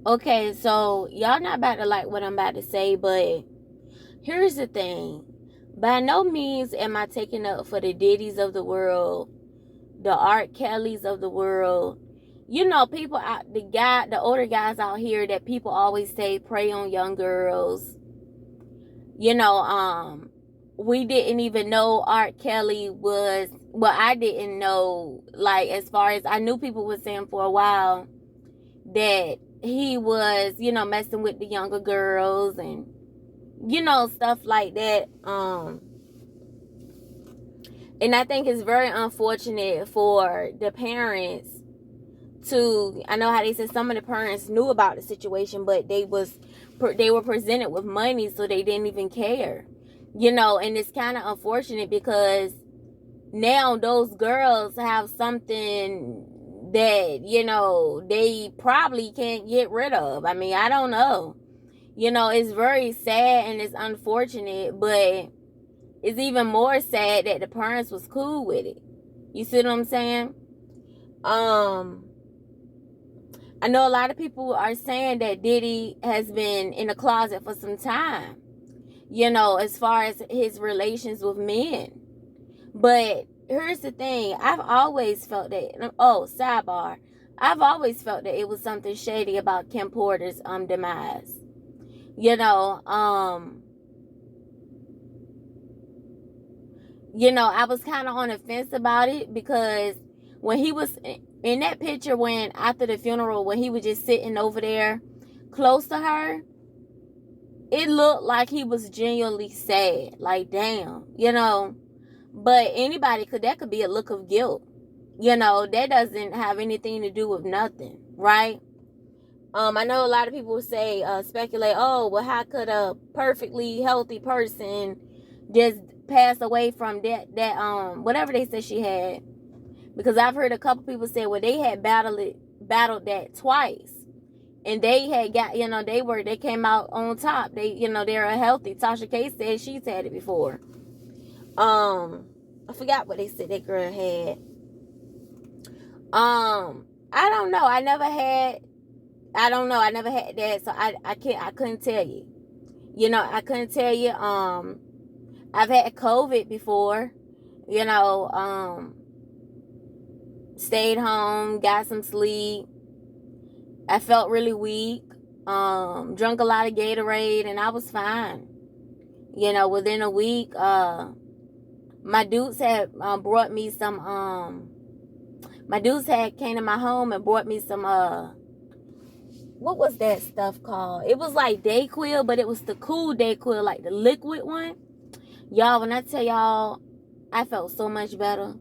Okay, so y'all not about to like what I'm about to say, but here's the thing. By no means am I taking up for the Diddies of the world, the Art Kellys of the world. You know, people out the older guys out here that people always say prey on young girls. You know, we didn't even know Art Kelly was, well, I didn't know, like, as far as I knew, people were saying for a while that he was, messing with the younger girls and, stuff like that. And I think it's very unfortunate for the parents to, I know how they said some of the parents knew about the situation, but they were presented with money, so they didn't even care. And it's kind of unfortunate because now those girls have something that, they probably can't get rid of. I mean, I don't know. It's very sad and it's unfortunate, but it's even more sad that the parents was cool with it. You see what I'm saying? I know a lot of people are saying that Diddy has been in the closet for some time, as far as his relations with men. But here's the thing. I've always felt that, sidebar, I've always felt that it was something shady about Kim Porter's demise. I was kind of on the fence about it because when he was in that picture, when after the funeral, when he was just sitting over there close to her, it looked like he was genuinely sad. Like, damn, But that could be a look of guilt. That doesn't have anything to do with nothing, right? I know a lot of people say, speculate, oh, well, how could a perfectly healthy person just pass away from that whatever they said she had? Because I've heard a couple people say, well, they had battled that twice. And they had got, they came out on top. They're healthy. Tasha K said she's had it before. I forgot what they said that girl had. I don't know. I never had that, so I couldn't tell you. I couldn't tell you. I've had COVID before. Stayed home, got some sleep. I felt really weak. Drunk a lot of Gatorade, and I was fine. Within a week, my dudes had brought me some. My dudes had came to my home and brought me some. What was that stuff called? It was like Dayquil, but it was the cool Dayquil, like the liquid one. Y'all, when I tell y'all, I felt so much better.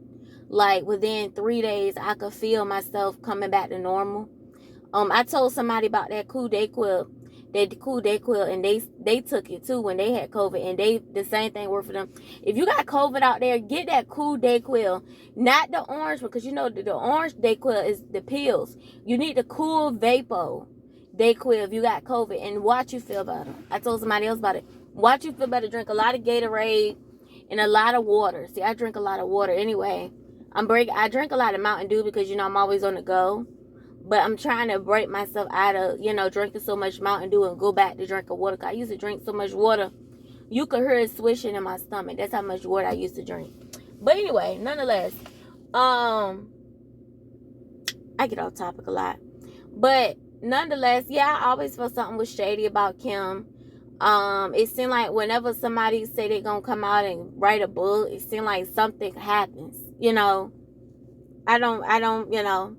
Like within 3 days, I could feel myself coming back to normal. I told somebody about that cool Dayquil, and they took it too when they had COVID, and the same thing worked for them. If you got COVID out there, get that cool Dayquil, not the orange one, because the orange Dayquil is the pills. You need the cool Vapo Dayquil if you got COVID, and watch you feel better. I told somebody else about it. Watch you feel better. Drink a lot of Gatorade and a lot of water. See, I drink a lot of water anyway. I drink a lot of Mountain Dew because I'm always on the go. But I'm trying to break myself out of, drinking so much Mountain Dew and go back to drinking water. Cause I used to drink so much water, you could hear it swishing in my stomach. That's how much water I used to drink. But anyway, nonetheless, I get off topic a lot. But nonetheless, yeah, I always felt something was shady about Kim. It seemed like whenever somebody say they're gonna come out and write a book, it seemed like something happens. I don't.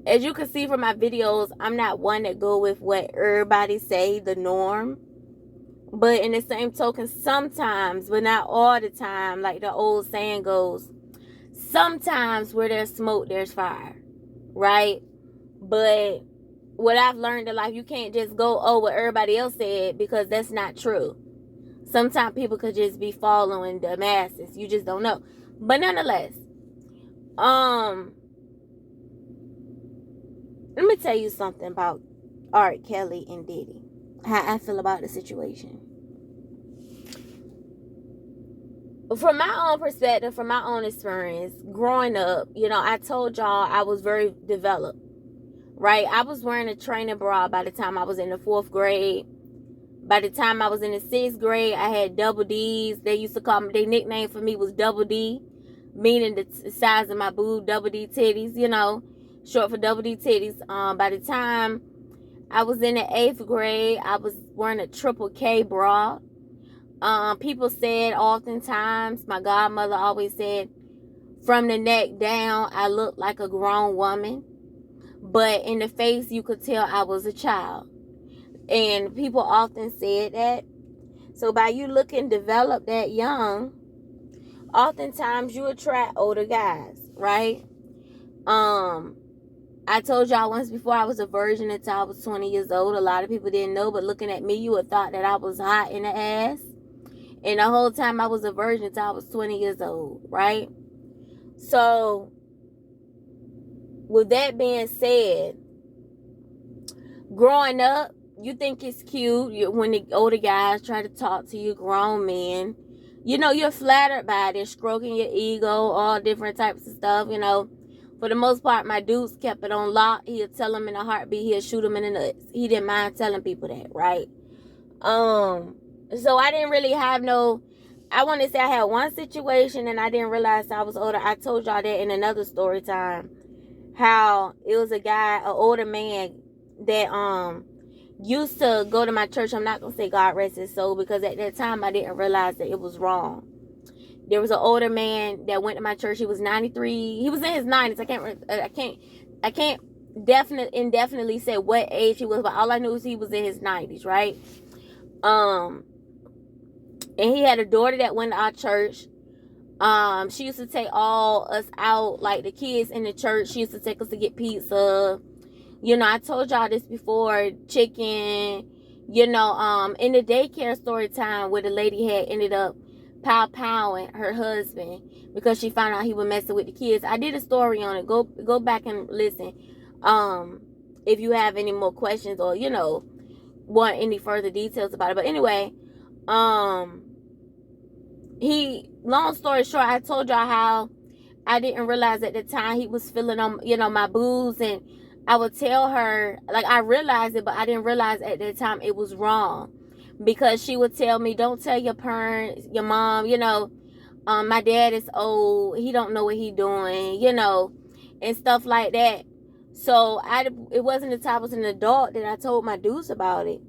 As you can see from my videos, I'm not one that go with what everybody say, the norm. But in the same token, sometimes, but not all the time, like the old saying goes, sometimes where there's smoke, there's fire, right? But what I've learned in life, you can't just go, oh, what everybody else said, because that's not true. Sometimes people could just be following the masses. You just don't know. But nonetheless, let me tell you something about Art Kelly and Diddy. How I feel about the situation. From my own perspective, from my own experience, growing up, I told y'all I was very developed. right? I was wearing a training bra by the time I was in the 4th grade. By the time I was in the 6th grade, I had double D's. They used to call me, their nickname for me was Double D, meaning the size of my boob, double D titties, short for double D titties. By the time I was in the 8th grade, I was wearing a triple K bra. People said oftentimes, my godmother always said, from the neck down, I looked like a grown woman. But in the face, you could tell I was a child. And people often said that. So by you looking developed that young, oftentimes you attract older guys, right? I told y'all once before I was a virgin until I was 20 years old. A lot of people didn't know, but looking at me, you would thought that I was hot in the ass. And the whole time I was a virgin until I was 20 years old, right? So, with that being said, growing up, you think it's cute when the older guys try to talk to you, grown men. You're flattered by it. They're stroking your ego, all different types of stuff, For the most part, my dudes kept it on lock. He'll tell them in a heartbeat. He'll shoot them in the nuts. He didn't mind telling people that, right? So I didn't really have I want to say I had one situation and I didn't realize I was older. I told y'all that in another story time. How it was a guy, an older man that used to go to my church. I'm not going to say God rest his soul because at that time I didn't realize that it was wrong. There was an older man that went to my church. He was 93. He was in his 90s. I can't indefinitely say what age he was, but all I knew is he was in his 90s, right? And he had a daughter that went to our church. She used to take all us out, like the kids in the church. She used to take us to get pizza. I told y'all this before, chicken, in the daycare story time where the lady had ended up powing her husband because she found out he was messing with the kids. I did a story on it. Go back and listen. If you have any more questions or, want any further details about it. But anyway, long story short, I told y'all how I didn't realize at the time he was feeling on, my boobs, and I would tell her, like, I realized it, but I didn't realize at that time it was wrong. Because she would tell me, don't tell your parents, your mom, my dad is old, he don't know what he doing, and stuff like that. So it wasn't until I was an adult that I told my dudes about it.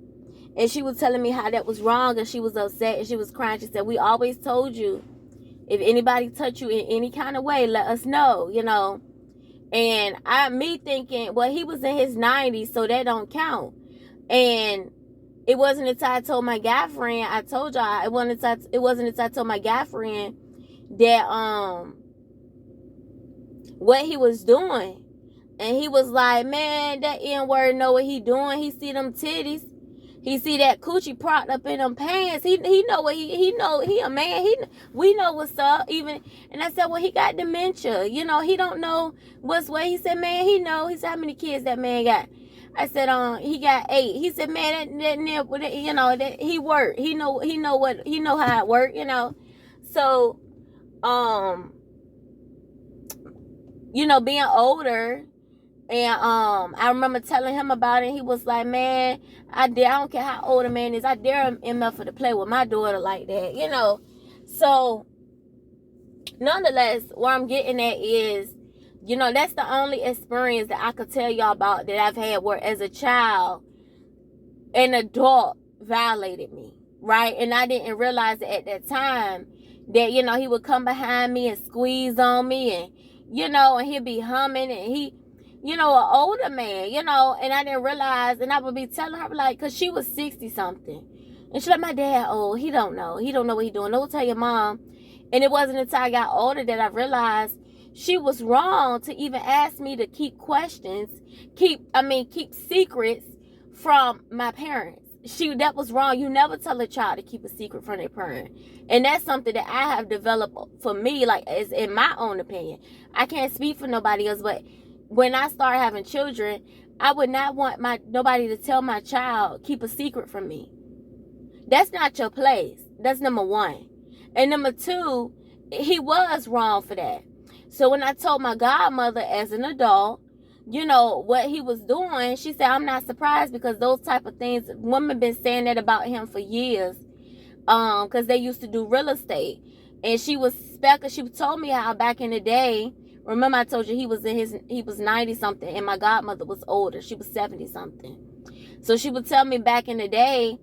And she was telling me how that was wrong, and she was upset, and she was crying. She said, we always told you, if anybody touch you in any kind of way, let us know, And me thinking, well, he was in his 90s, so that don't count. And it wasn't until I told my guy friend, I told y'all, it wasn't until I told my guy friend that what he was doing. And he was like, man, that N-word know what he doing. He see them titties. He see that coochie propped up in them pants. He know what he know. He a man. We know what's up. Even, and I said, well, he got dementia. He don't know what's what. He said, man, he know. He said, how many kids that man got? I said, he got 8. He said, man, that he worked. He know how it work. So, being older. And I remember telling him about it. He was like, man, I don't care how old a man is, I dare him enough to play with my daughter like that, So, nonetheless, where I'm getting at is, that's the only experience that I could tell y'all about that I've had where as a child, an adult violated me, right? And I didn't realize it at that time that, he would come behind me and squeeze on me and, and he'd be humming and an older man, and I didn't realize, and I would be telling her, like, because she was 60-something. And she's like, my dad old, he don't know what he doing. Don't tell your mom. And it wasn't until I got older that I realized she was wrong to even ask me to keep secrets from my parents. That was wrong. You never tell a child to keep a secret from their parent. And that's something that I have developed for me, like, as in my own opinion. I can't speak for nobody else, but when I started having children, I would not want nobody to tell my child, keep a secret from me. That's not your place. That's number one. And number two, he was wrong for that. So when I told my godmother as an adult, what he was doing, she said, I'm not surprised because those type of things, women been saying that about him for years. Because they used to do real estate. And she told me how back in the day, remember I told you he was 90 something and my godmother was older. She was 70 something. So she would tell me back in the day,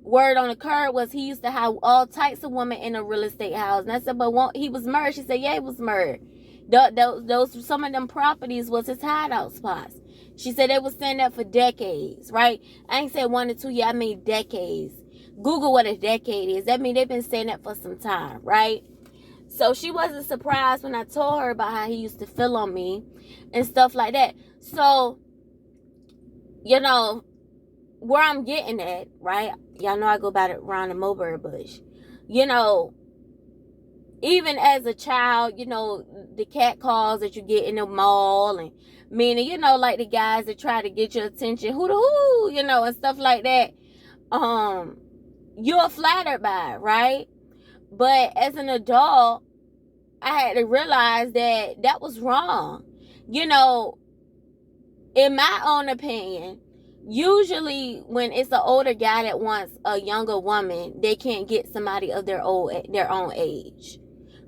word on the curb was he used to have all types of women in a real estate house. And I said, but he was married. She said, yeah, he was married. Those some of them properties was his hideout spots. She said they was saying that for decades, right? I ain't said 1 or 2 years, I mean decades. Google what a decade is. That means they've been saying that for some time, right? So she wasn't surprised when I told her about how he used to feel on me and stuff like that. So, where I'm getting at, right? Y'all know I go about it around the mulberry bush. Even as a child, the cat calls that you get in the mall, and meaning, like the guys that try to get your attention, hoo, and stuff like that. You're flattered by it, right? But as an adult, I had to realize that was wrong. In my own opinion, usually when it's an older guy that wants a younger woman, they can't get somebody of their own age,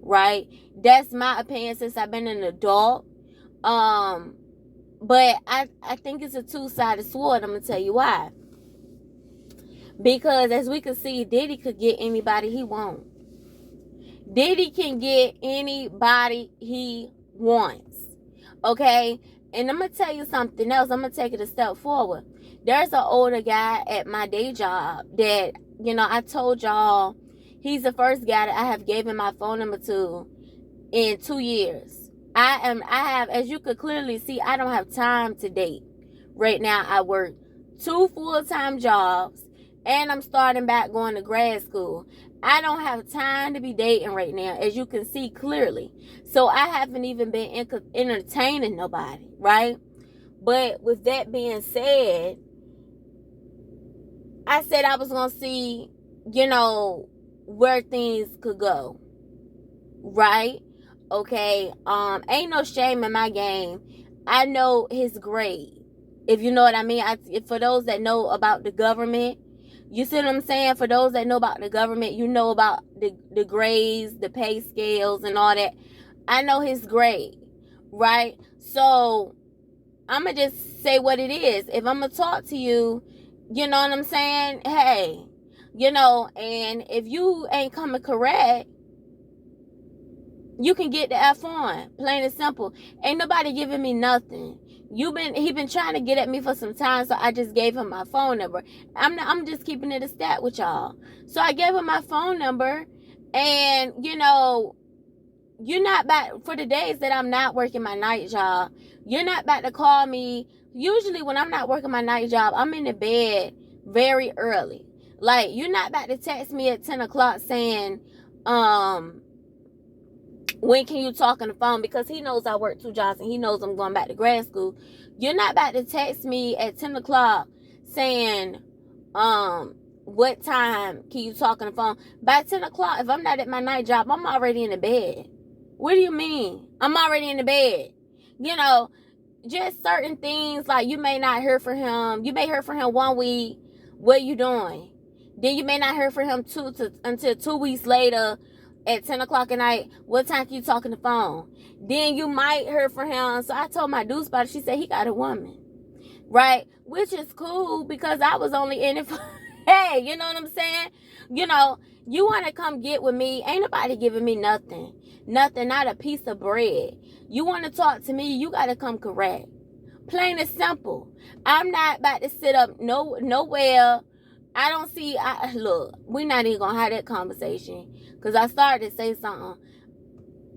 right? That's my opinion since I've been an adult. But I think it's a two-sided sword. I'm gonna tell you why. Because as we can see, Diddy could get anybody he wants. Diddy can get anybody he wants. Okay? And I'm going to tell you something else. I'm going to take it a step forward. There's an older guy at my day job that, I told y'all, he's the first guy that I have given my phone number to in 2 years. I have, as you could clearly see, I don't have time to date. Right now, I work 2 full-time jobs. And I'm starting back going to grad school. I don't have time to be dating right now, as you can see clearly. So I haven't even been entertaining nobody, right? But with that being said, I said I was going to see, where things could go, right? Okay, ain't no shame in my game. I know his grade, if you know what I mean. For those that know about the government, you see what I'm saying? For those that know about the government, you know about the grades, the pay scales, and all that. I know his grade, right? So, I'm going to just say what it is. If I'm going to talk to you, you know what I'm saying? Hey, and if you ain't coming correct, you can get the F on. Plain and simple. Ain't nobody giving me nothing. He been trying to get at me for some time, so I just gave him my phone number. I'm just keeping it a stat with y'all. So I gave him my phone number, and you're not back for the days that I'm not working my night job. You're not about to call me. Usually when I'm not working my night job, I'm in the bed very early. Like, you're not about to text me at 10 o'clock saying, when can you talk on the phone? Because he knows I work 2 jobs and he knows I'm going back to grad school. You're not about to text me at 10 o'clock saying, what time can you talk on the phone? By 10 o'clock, if I'm not at my night job, I'm already in the bed. What do you mean? I'm already in the bed. Just certain things, like you may not hear from him. You may hear from him 1 week. What you doing? Then you may not hear from him until 2 weeks later. At 10 o'clock at night, what time can you talk on the phone? Then you might hear from him. So I told my dude about it. She said he got a woman, right? Which is cool because I was only in it for, hey, you know what I'm saying? You want to come get with me. Ain't nobody giving me nothing. Nothing, not a piece of bread. You want to talk to me, you got to come correct. Plain and simple. I'm not about to sit up nowhere. I don't see, look, we're not even going to have that conversation. Because I started to say something.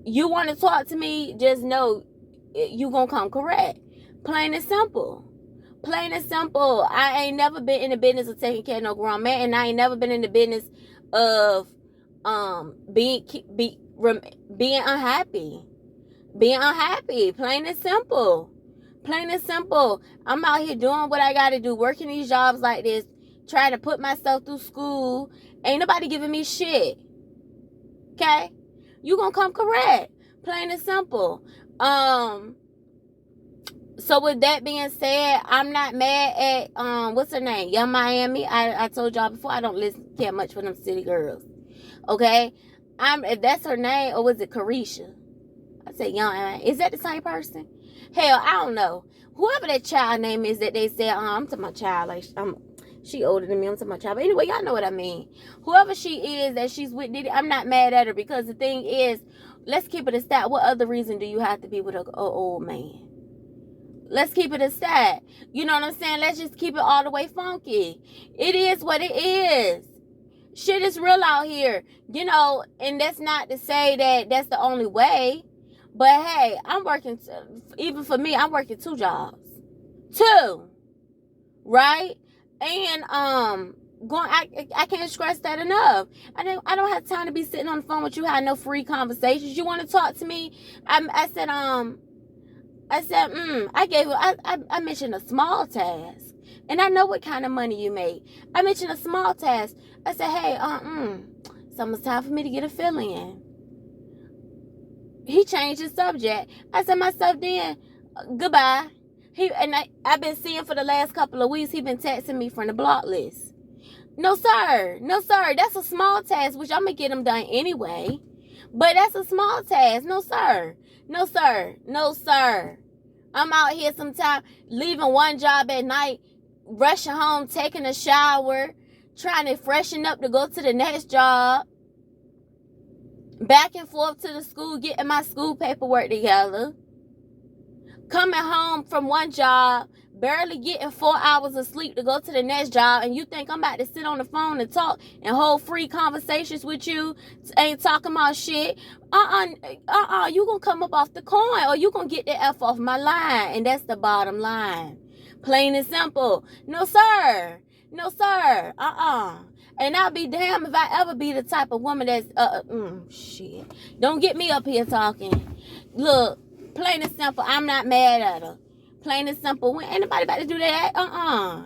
You want to talk to me, just know you going to come correct. Plain and simple. Plain and simple. I ain't never been in the business of taking care of no grown man. And I ain't never been in the business of being unhappy. Being unhappy. Plain and simple. Plain and simple. I'm out here doing what I got to do. Working these jobs like this. Trying to put myself through school. Ain't nobody giving me shit. Okay? You gonna come correct. Plain and simple. So with that being said, I'm not mad at what's her name? Young Miami. I told y'all before I don't care much for them city girls. Okay? If that's her name, or was it Carisha? I said Young. Is that the same person? Hell, I don't know. Whoever that child name is that they said, I'm to my child, like she older than me, I'm to my child. But anyway, y'all know what I mean. Whoever she is that she's with Diddy, I'm not mad at her, because the thing is, let's keep it a stat. What other reason do you have to be with an old man? Let's keep it a stat. You know what I'm saying? Let's just keep it all the way funky. It is what it is. Shit is real out here. You know, and that's not to say that that's the only way. But hey, I'm working, even for me, I'm working 2 jobs. 2. Right? And I can't stress that enough. I don't have time to be sitting on the phone with you, having no free conversations. You want to talk to me? I said I mentioned a small task, and I know what kind of money you make. I mentioned a small task. I said, hey, it's almost time for me to get a fill in. He changed his subject. I said myself then, goodbye. I've been seeing for the last couple of weeks, he been texting me from the block list. No, sir. No, sir. That's a small task, which I'm going to get him done anyway. But that's a small task. No, sir. No, sir. No, sir. I'm out here sometime leaving one job at night, rushing home, taking a shower, trying to freshen up to go to the next job, back and forth to the school, getting my school paperwork together, coming home from one job, barely getting 4 hours of sleep to go to the next job, and you think I'm about to sit on the phone and talk and hold free conversations with you, ain't talking about shit. You gonna come up off the coin, or you gonna get the F off my line, and that's the bottom line. Plain and simple. No, sir. No, sir. And I'll be damned if I ever be the type of woman that's, shit. Don't get me up here talking. Look, plain and simple, I'm not mad at her. Plain and simple. When anybody about to do that?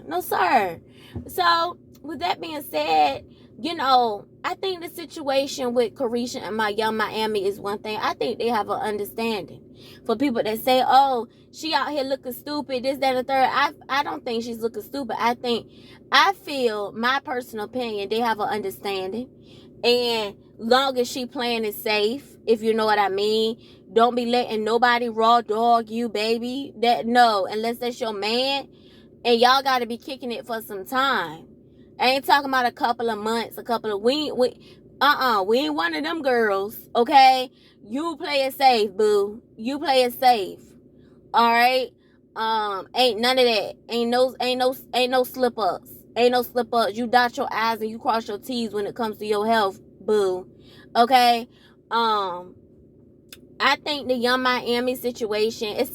No, sir. So, with that being said, you know, I think the situation with Carisha and my Young Miami is one thing. I think they have an understanding. For people that say, oh, she out here looking stupid, this, that, and the third. I don't think she's looking stupid. I feel, my personal opinion, they have an understanding. And long as she playing it safe, if you know what I mean, don't be letting nobody raw dog you, baby. No, unless that's your man, and y'all got to be kicking it for some time. I ain't talking about a couple of months, we ain't one of them girls, okay? You play it safe, boo. You play it safe. All right? Ain't none of that. Ain't no slip ups. Ain't no slip ups. You dot your I's and you cross your T's when it comes to your health, boo. Okay? I think the Young Miami situation, and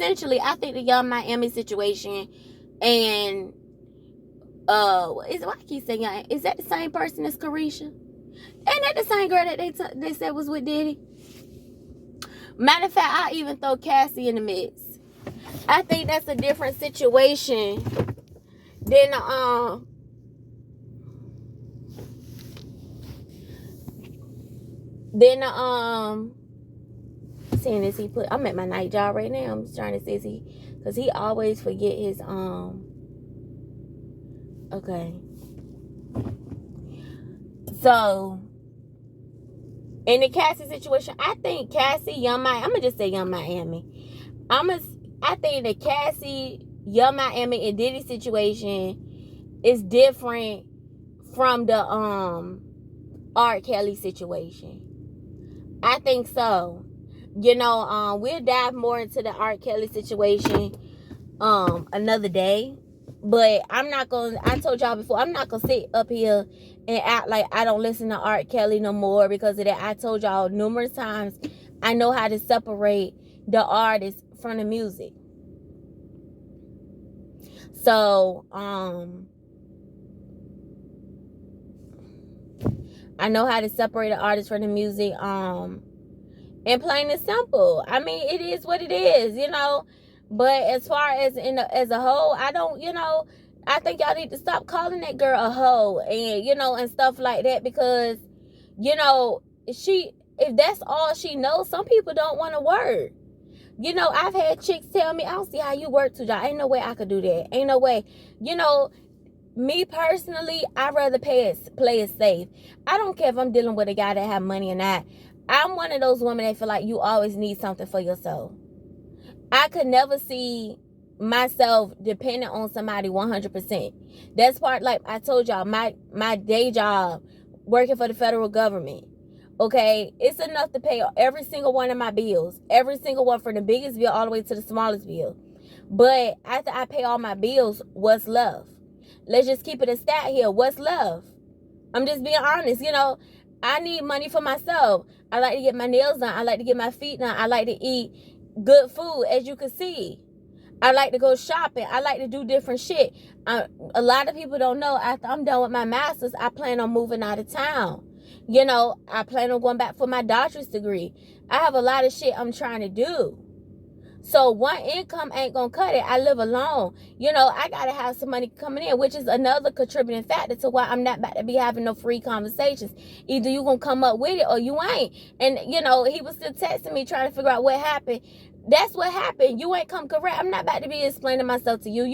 why I keep saying, is that the same person as Carisha? Ain't that the same girl that they said was with Diddy? Matter of fact, I even throw Cassie in the mix. I think that's a different situation than seeing as I'm at my night job right now. I'm just trying to see because he always forget his okay. So in the Cassie situation, I think Cassie, Young Miami, I'm gonna just say Young Miami. I think the Cassie, Young Miami, and Diddy situation is different from the R. Kelly situation. I think so. You know, we'll dive more into the R. Kelly situation another day. But I told y'all before, I'm not gonna sit up here and act like I don't listen to R. Kelly no more because of that. I told y'all numerous times, I know how to separate the artist from the music. So, I know how to separate the artist from the music, and plain and simple. I mean, it is what it is, you know. But as far as as a whole, I don't, you know, I think y'all need to stop calling that girl a hoe and, you know, and stuff like that, because, you know, if that's all she knows, some people don't want to work. You know, I've had chicks tell me, I don't see how you work 2 jobs. Ain't no way I could do that. Ain't no way. You know, me personally, I'd rather play it safe. I don't care if I'm dealing with a guy that have money or not. I'm one of those women that feel like you always need something for yourself. I could never see myself dependent on somebody 100%. That's part, like I told y'all, my day job, working for the federal government. Okay, it's enough to pay every single one of my bills. Every single one, from the biggest bill all the way to the smallest bill. But after I pay all my bills, what's left? Let's just keep it a stat here. What's left? I'm just being honest. You know, I need money for myself. I like to get my nails done. I like to get my feet done. I like to eat good food, as you can see. I like to go shopping. I like to do different shit. A lot of people don't know, after I'm done with my master's, I plan on moving out of town. You know, I plan on going back for my doctorate degree. I have a lot of shit I'm trying to do. So one income ain't gonna cut it. I live alone. You know, I gotta have some money coming in, which is another contributing factor to why I'm not about to be having no free conversations. Either you gonna come up with it or you ain't. And, you know, he was still texting me trying to figure out what happened. That's what happened. You ain't come correct. I'm not about to be explaining myself to you.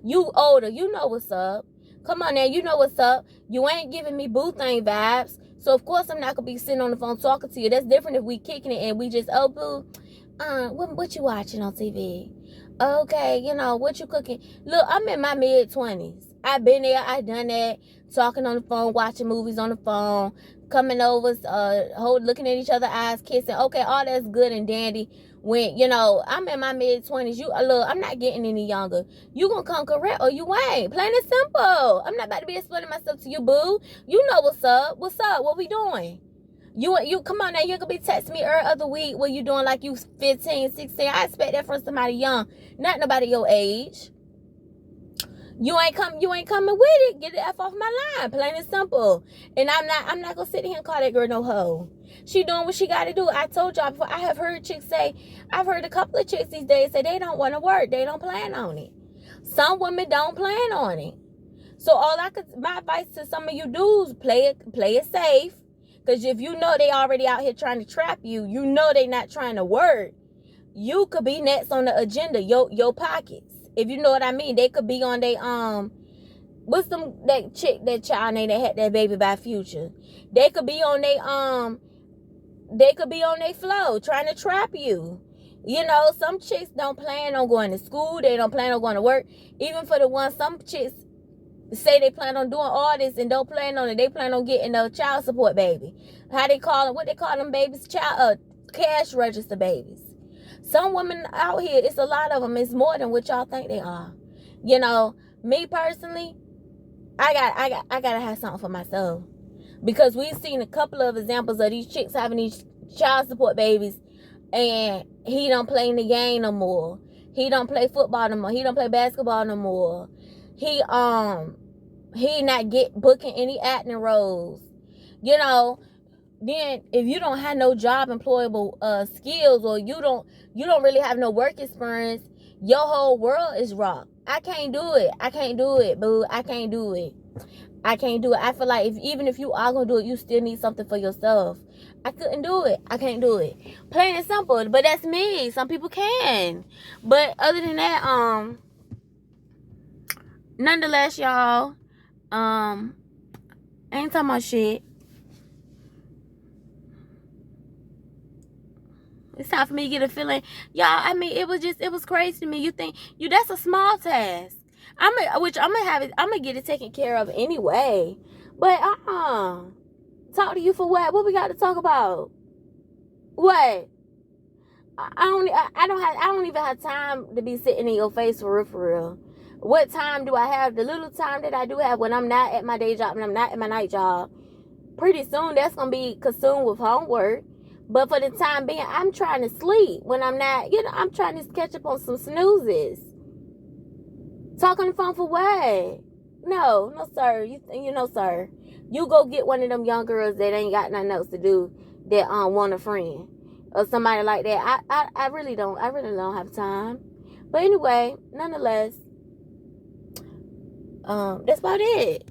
You older. You know what's up. Come on now. You know what's up. You ain't giving me boo thing vibes. So, of course, I'm not going to be sitting on the phone talking to you. That's different if we kicking it and we just, oh, boo, what you watching on TV? Okay, you know, what you cooking? Look, I'm in my mid-20s. I've been there. I've done that. Talking on the phone, watching movies on the phone, coming over, looking at each other's eyes, kissing. Okay, all that's good and dandy. When, you know, I'm in my mid-20s. Look, I'm not getting any younger. You gonna come correct or you ain't. Plain and simple. I'm not about to be explaining myself to you, boo. You know what's up. What's up? What we doing? You come on now. You gonna be texting me every other week. What you doing like you 15, 16? I expect that from somebody young, not nobody your age. You ain't coming with it. Get the F off my line. Plain and simple. And I'm not gonna sit here and call that girl no hoe. She doing what she gotta do. I told y'all before, I've heard a couple of chicks these days say they don't want to work. They don't plan on it. Some women don't plan on it. So my advice to some of you dudes, play it safe. Because if you know they already out here trying to trap you, you know they not trying to work, you could be next on the agenda, your pockets. If you know what I mean. They could be on they what's that child name that had that baby by Future. They could be on they flow trying to trap you. You know, some chicks don't plan on going to school. They don't plan on going to work. Even for the ones, some chicks say they plan on doing all this and don't plan on it. They plan on getting a child support baby. What they call them babies? Cash register babies. Some women out here, it's a lot of them. It's more than what y'all think they are. You know, me personally, I gotta have something for myself. Because we've seen a couple of examples of these chicks having these child support babies, and he don't play in the game no more. He don't play football no more. He don't play basketball no more. He not booking any acting roles. You know, then if you don't have no job employable skills, or you don't really have no work experience, your whole world is rocked. I can't do it, boo. I can't do it. I feel like even if you are gonna do it, you still need something for yourself. I couldn't do it. I can't do it. Plain and simple. But that's me. Some people can. But other than that, nonetheless, y'all, I ain't talking about shit. It's time for me to get a feeling. Y'all, I mean, it was crazy to me. You think, that's a small task. I'm gonna get it taken care of anyway. But, talk to you for what? What we got to talk about? What? I don't even have time to be sitting in your face for real. What time do I have? The little time that I do have when I'm not at my day job and I'm not at my night job, pretty soon that's gonna be consumed with homework. But for the time being, I'm trying to sleep when I'm not, I'm trying to catch up on some snoozes. Talking on the phone for what? No, sir. You know, sir. You go get one of them young girls that ain't got nothing else to do, that want a friend or somebody like that. I really don't have time. But anyway, nonetheless, that's about it.